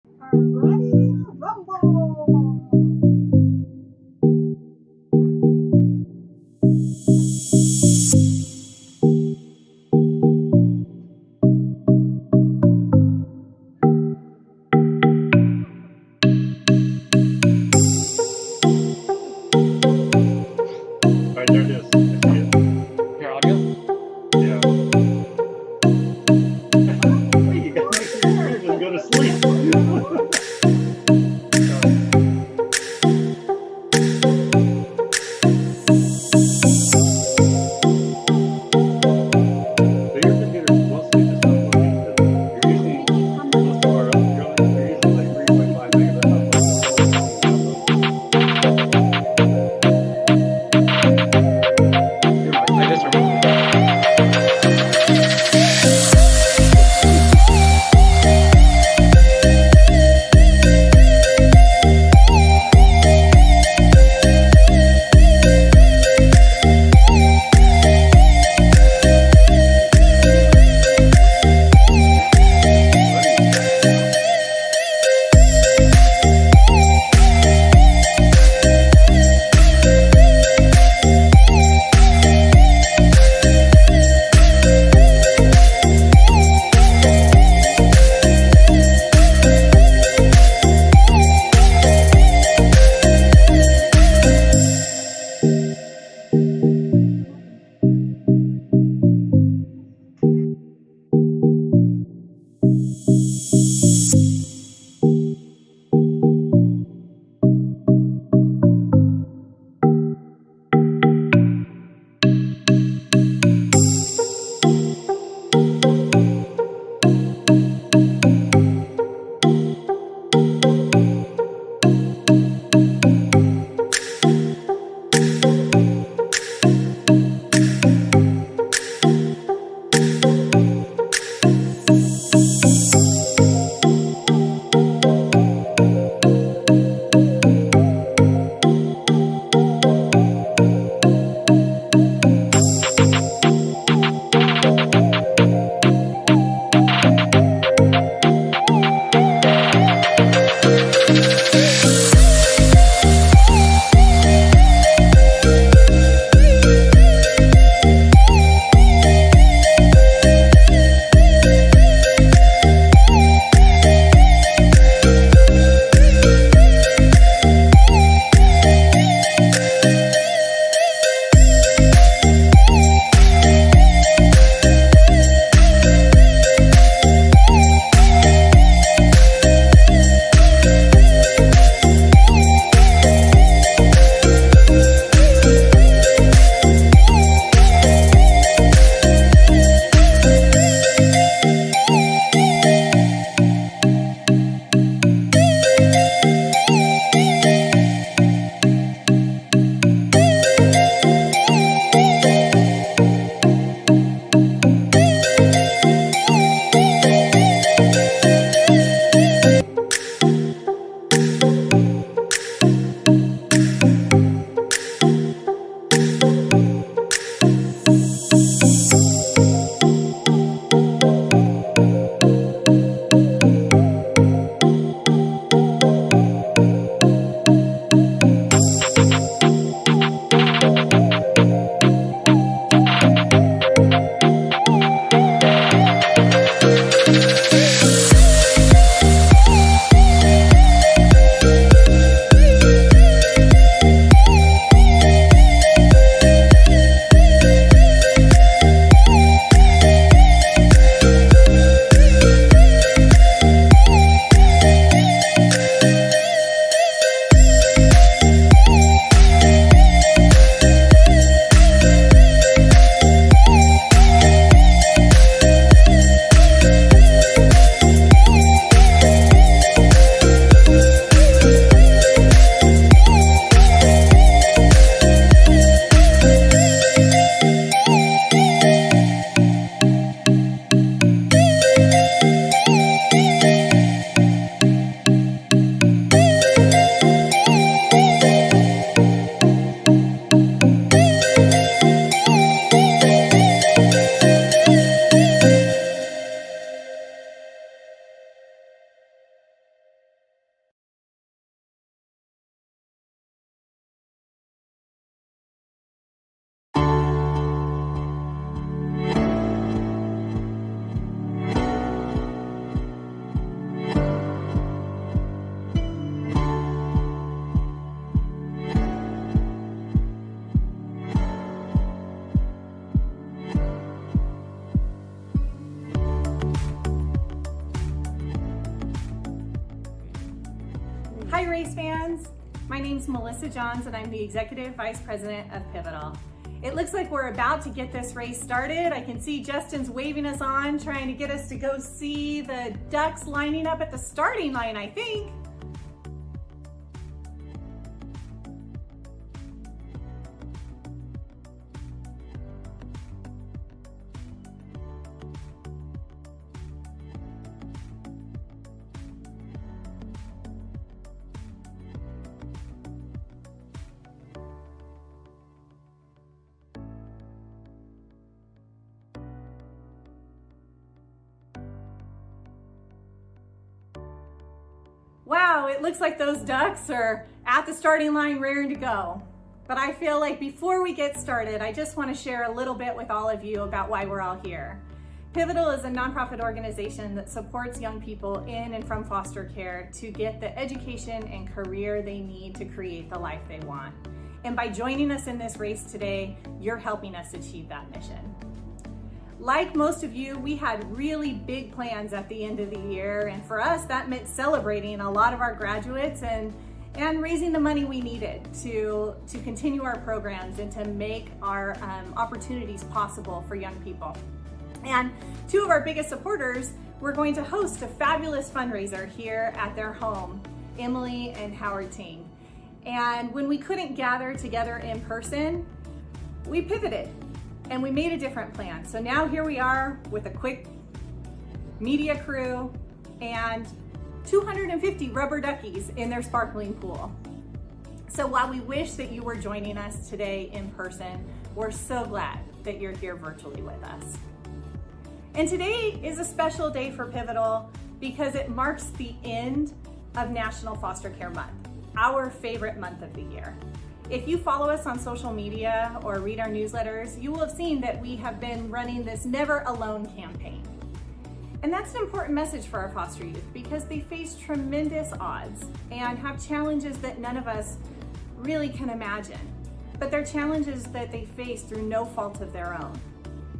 Alrighty, rumble. Right there it is. I see it. Here, I'll go. Yeah. You gotta make sure your computer doesn't go to sleep. So your computer's mostly just uploading because you're usually most of our other drawings are usually like 3.5 megabit I just remember. Hi race fans, my name's Melissa Johns and I'm the Executive Vice President of Pivotal. It looks like we're about to get this race started. I can see Justin's waving us on, trying to get us to go see the ducks lining up at the starting line, I think. Wow, it looks like those ducks are at the starting line raring to go. But I feel like before we get started, I just want to share a little bit with all of you about why we're all here. Pivotal is a nonprofit organization that supports young people in and from foster care to get the education and career they need to create the life they want. And by joining us in this race today, you're helping us achieve that mission. Like most of you, we had really big plans at the end of the year, and for us that meant celebrating a lot of our graduates and raising the money we needed to continue our programs and to make our opportunities possible for young people. And two of our biggest supporters were going to host a fabulous fundraiser here at their home, Emily and Howard Ting. And when we couldn't gather together in person, we pivoted. And we made a different plan. So now here we are with a quick media crew and 250 rubber duckies in their sparkling pool. So while we wish that you were joining us today in person, we're so glad that you're here virtually with us. And today is a special day for Pivotal because it marks the end of National Foster Care Month, our favorite month of the year. If you follow us on social media or read our newsletters, you will have seen that we have been running this Never Alone campaign. And that's an important message for our foster youth because they face tremendous odds and have challenges that none of us really can imagine. But they're challenges that they face through no fault of their own.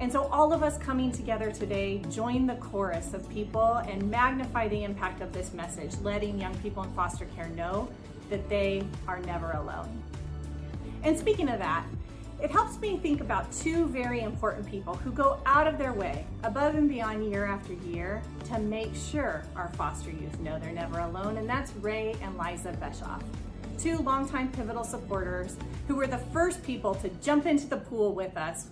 And so all of us coming together today join the chorus of people and magnify the impact of this message, letting young people in foster care know that they are never alone. And speaking of that, it helps me think about two very important people who go out of their way, above and beyond year after year, to make sure our foster youth know they're never alone, and that's Ray and Liza Beshoff, two longtime Pivotal supporters who were the first people to jump into the pool with us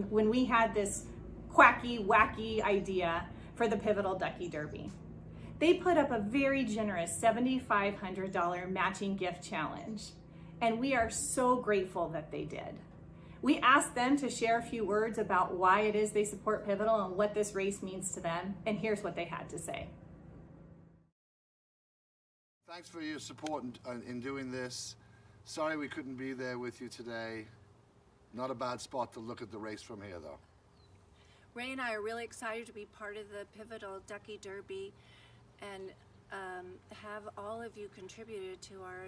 when we had this quacky, wacky idea for the Pivotal Ducky Derby. They put up a very generous $7,500 matching gift challenge. And we are so grateful that they did. We asked them to share a few words about why it is they support Pivotal and what this race means to them, and here's what they had to say. Thanks for your support in doing this. Sorry we couldn't be there with you today. Not a bad spot to look at the race from here, though. Ray and I are really excited to be part of the Pivotal Ducky Derby and have all of you contributed to our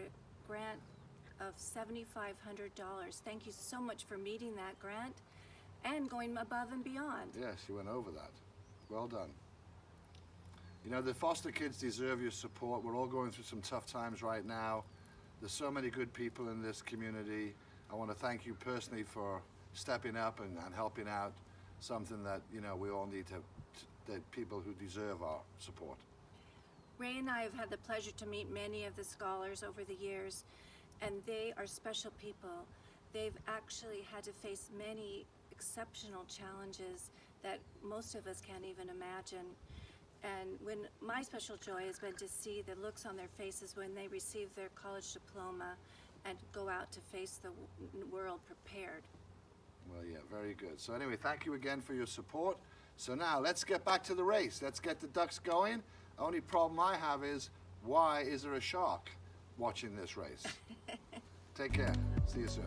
grant of $7,500. Thank you so much for meeting that grant and going above and beyond. Yes, you went over that. Well done. You know, the foster kids deserve your support. We're all going through some tough times right now. There's so many good people in this community. I want to thank you personally for stepping up and helping out, something that, you know, we all need the people who deserve our support. Ray and I have had the pleasure to meet many of the scholars over the years, and they are special people. They've actually had to face many exceptional challenges that most of us can't even imagine. And when my special joy has been to see the looks on their faces when they receive their college diploma and go out to face the world prepared. Well, yeah, very good. So anyway, thank you again for your support. So now let's get back to the race. Let's get the ducks going. Only problem I have is, why is there a shark watching this race? Take care. See you soon.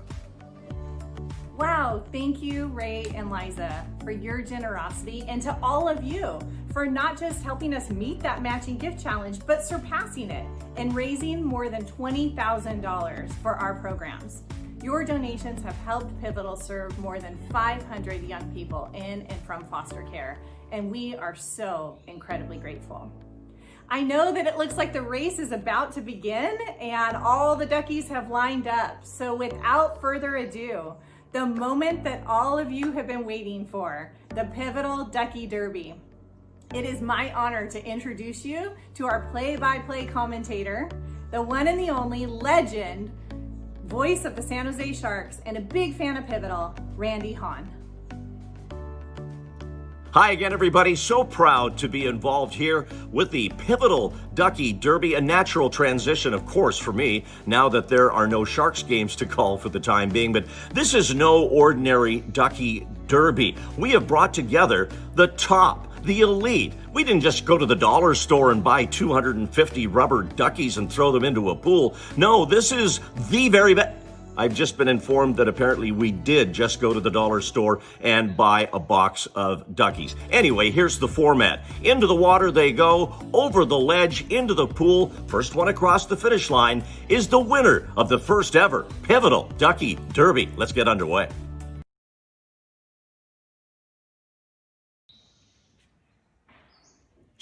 Wow, thank you, Ray and Liza, for your generosity, and to all of you for not just helping us meet that matching gift challenge, but surpassing it and raising more than $20,000 for our programs. Your donations have helped Pivotal serve more than 500 young people in and from foster care, and we are so incredibly grateful. I know that it looks like the race is about to begin and all the duckies have lined up. So without further ado, the moment that all of you have been waiting for, the pivotal Ducky Derby. It is my honor to introduce you to our play-by-play commentator, the one and the only legend, voice of the San Jose Sharks, and a big fan of Pivotal, Randy Hahn. Hi again, everybody. So proud to be involved here with the Pivotal Ducky Derby. A natural transition, of course, for me, now that there are no Sharks games to call for the time being. But this is no ordinary Ducky Derby. We have brought together the top, the elite. We didn't just go to the dollar store and buy 250 rubber duckies and throw them into a pool. No, this is the very best. I've just been informed that apparently we did just go to the dollar store and buy a box of duckies. Anyway, here's the format. Into the water they go, over the ledge, into the pool. First one across the finish line is the winner of the first ever Pivotal Ducky Derby. Let's get underway.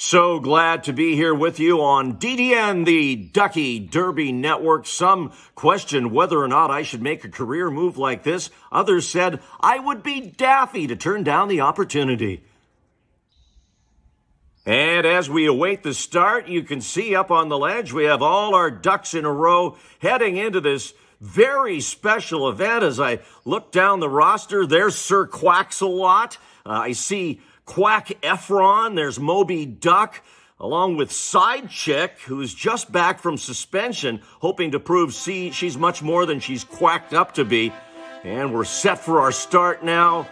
So glad to be here with you on DDN, the Ducky Derby Network. Some questioned whether or not I should make a career move like this. Others said I would be daffy to turn down the opportunity. And as we await the start, you can see up on the ledge, we have all our ducks in a row heading into this very special event. As I look down the roster, there's Sir Quacks-a-Lot. I see Quack Efron, there's Moby Duck, along with Side Chick, who's just back from suspension, hoping to prove she's much more than she's quacked up to be. And we're set for our start now.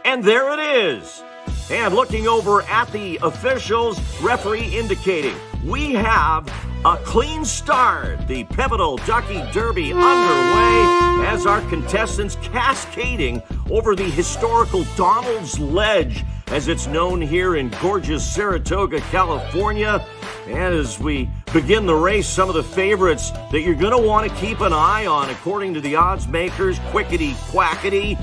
And there it is. And looking over at the officials, referee indicating we have a clean start. The Pivotal Ducky Derby underway as our contestants cascading over the historical Donald's Ledge, as it's known here in gorgeous Saratoga, California. And as we begin the race, some of the favorites that you're going to want to keep an eye on, according to the odds makers: Quickety Quackety,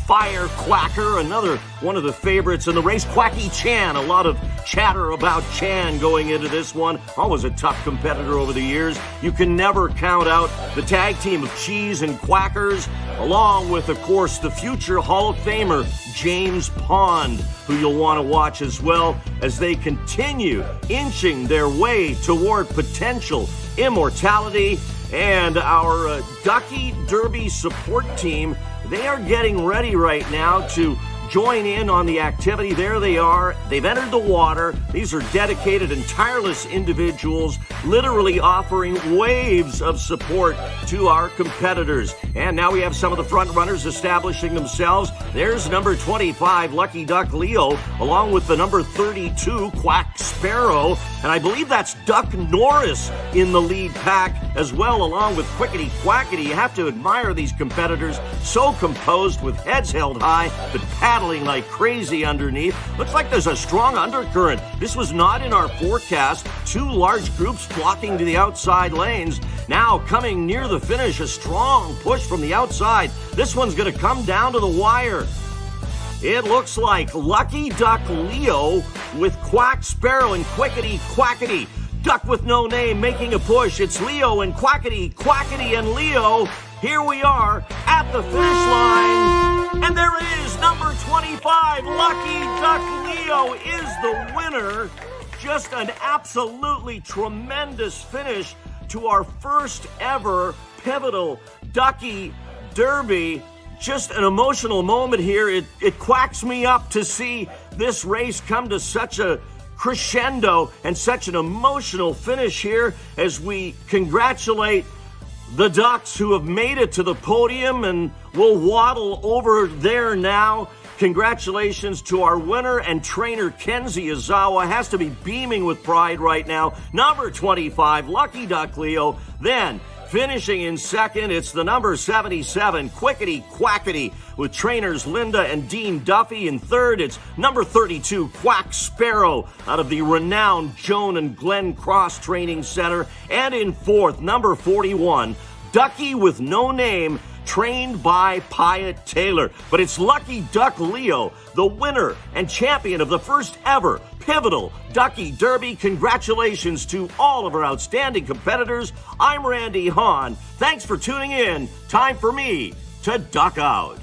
Fire Quacker, another one of the favorites in the race, Quacky Chan. A lot of chatter about Chan going into this one. Always a tough competitor over the years. You can never count out the tag team of Cheese and Quackers, along with, of course, the future Hall of Famer James Pond, who you'll want to watch as well as they continue inching their way toward potential immortality. And our Ducky Derby support team, they are getting ready right now to join in on the activity. There they are. They've entered the water. These are dedicated and tireless individuals, literally offering waves of support to our competitors. And now we have some of the front runners establishing themselves. There's number 25, Lucky Duck Leo, along with the number 32, Quack Sparrow. And I believe that's Duck Norris in the lead pack as well, along with Quickety Quackety. You have to admire these competitors, so composed with heads held high, but paddling like crazy underneath. Looks like there's a strong undercurrent. This was not in our forecast. Two large groups flocking to the outside lanes. Now coming near the finish, a strong push from the outside. This one's going to come down to the wire. It looks like Lucky Duck Leo with Quack Sparrow and Quickety Quackety. Duck with no name making a push. It's Leo and Quackety Quackety and Leo. Here we are at the finish line. And there it is, number 25, Lucky Duck Leo is the winner. Just an absolutely tremendous finish to our first ever Pivotal Ducky Derby. Just an emotional moment here. It quacks me up to see this race come to such a crescendo and such an emotional finish here as we congratulate the Ducks who have made it to the podium and will waddle over there now. Congratulations to our winner and trainer, Kenzie Izawa. Has to be beaming with pride right now. Number 25, Lucky Duck Leo. Then, finishing in second, it's the number 77, Quickety Quackety, with trainers Linda and Dean Duffy. In third, it's number 32, Quack Sparrow, out of the renowned Joan and Glenn Cross Training Center. And in fourth, number 41, Ducky with no name, trained by Pyatt Taylor. But it's Lucky Duck Leo, the winner and champion of the first ever Pivotal Ducky Derby. Congratulations to all of our outstanding competitors. I'm Randy Hahn. Thanks for tuning in. Time for me to duck out.